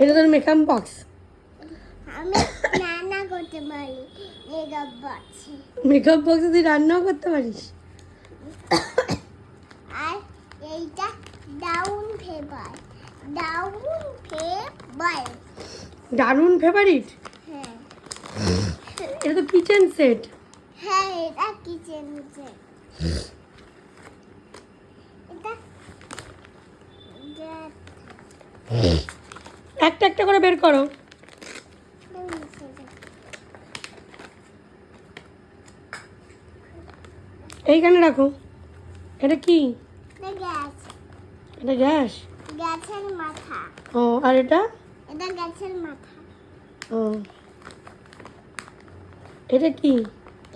এটা তোর makeup box. আমি রান্না করতে পারি মেকআপ বক্সে। মেকআপ বক্সে তুই রান্নাও করতে পারিস? আর এইটা ডাউন ফেভার। দারুণ ফেভারিট। হ্যাঁ এটা তো কিচেন সেট। হ্যাঁ, এটা কিচেন সেট। এটা একটা একটা করে বের করো। এইখানে রাখো। এটা কি? গ্যাস। এটা গ্যাস। গ্যাসের মাথা। ও, আর এটা? এটা গ্যাসের মাথা। ও, এটা কি?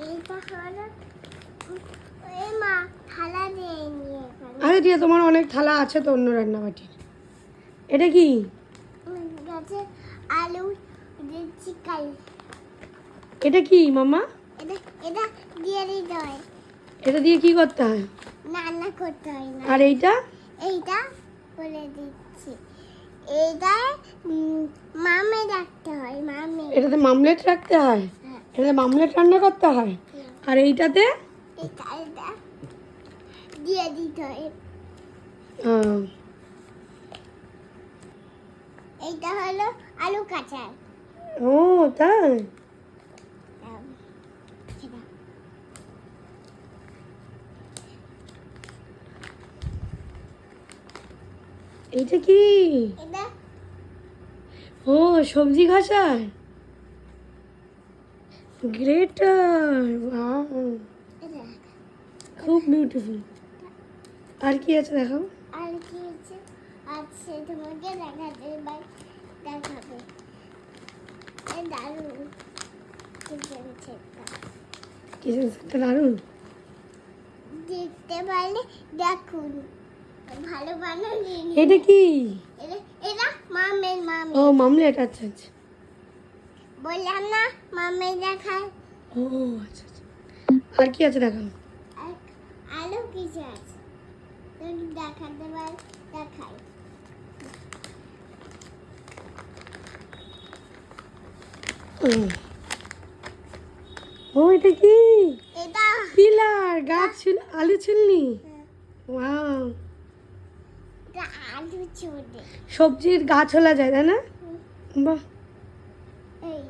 এইটা হলো এই মা থালা দিয়ে নিয়ে এখানে। আরে দিয়ে তোমার অনেক থালা আছে তো অন্য রান্নাবাটির। এটা কি? গাছের আলু চিকাই। এটা কি মামা? এটা এটা দিয়ে দিতে হয়। এটা দিয়ে কি করতে হয়? রান্না করতে হয় না। আর এইটা? এইটা বলে দিচ্ছি। এইটা মামে রাখতে হয়। এটাতে মামলেট রাখতে হয়। হ্যাঁ। এটাতে মামলেট রান্না করতে হয়। আর এইটাতে? এটা দিয়ে দিতে হয়। আহ, এইটা হলো আলু কাঁচা। ও তাই? এইটা কি? এটা ও, সবজি ঘষায়। গ্রেটার। এটা খুব বিউটিফুল। আর কি আছে দেখাও। আর কি আছে? আচ্ছা, তোমাকে দেখাবে। এই দারুণ কিচেন সেটটা। কিচেন সেটটা দারুণ। দেখতে পারলে দেখুন। ভালো বানালি। এটা কি? এটা মামের। ও, মামলেট। আচ্ছা আচ্ছা। বললাম না মামের দেখায়। ও আচ্ছা আচ্ছা। আর কি আছে দেখাও। আলু কিছু আছে তুমি দেখাতে পার। দেখাই। ও, এটা কি? এটা পিলার। গাছ ছিল, আলু ছিলনি। ওয়াও। এটা আলু ছোটে। সবজির গাছ হলা যায় তাই না? বাহ। এই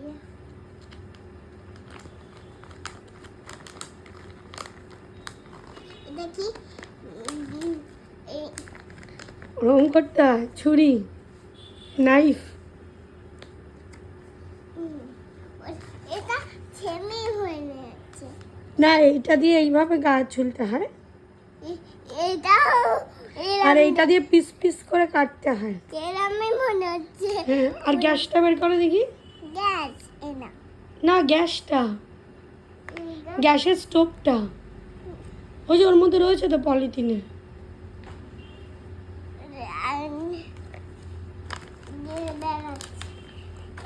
এটা কি? এই রং করতে হয়। ছুরি, নাইফ। এটা ছেমি হয়ে যাচ্ছে। না, এইটা দিয়ে এইভাবে গাছ ঝুলতে হয়। এইটা আর এইটা দিয়ে পিস পিস করে কাটতে হয়। এরমই মনে হচ্ছে। হ্যাঁ, আর গ্যাসটা বের করে দেখি। গ্যাস এনা। না, গ্যাসটা, গ্যাসের স্টোভটা। ওই যে ওর মধ্যে রয়েছে তো পলিথিনে।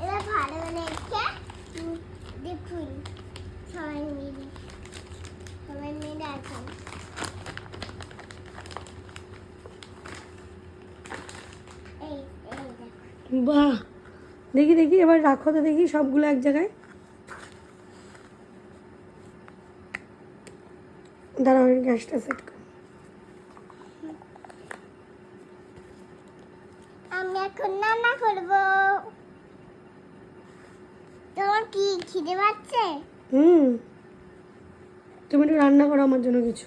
এটা ভালো লেখে দেখুন। সবাই মিলে এখন এই দেখো। বাহ, দেখি দেখি এবার রাখো তো দেখি সবগুলো এক জায়গায়। দাঁড়াও, গ্যাসটা সেট করো। আমি এখন রান্না করব। তোমার কি খিদে পাচ্ছে? তুমি একটু রান্না করো আমার জন্য কিছু।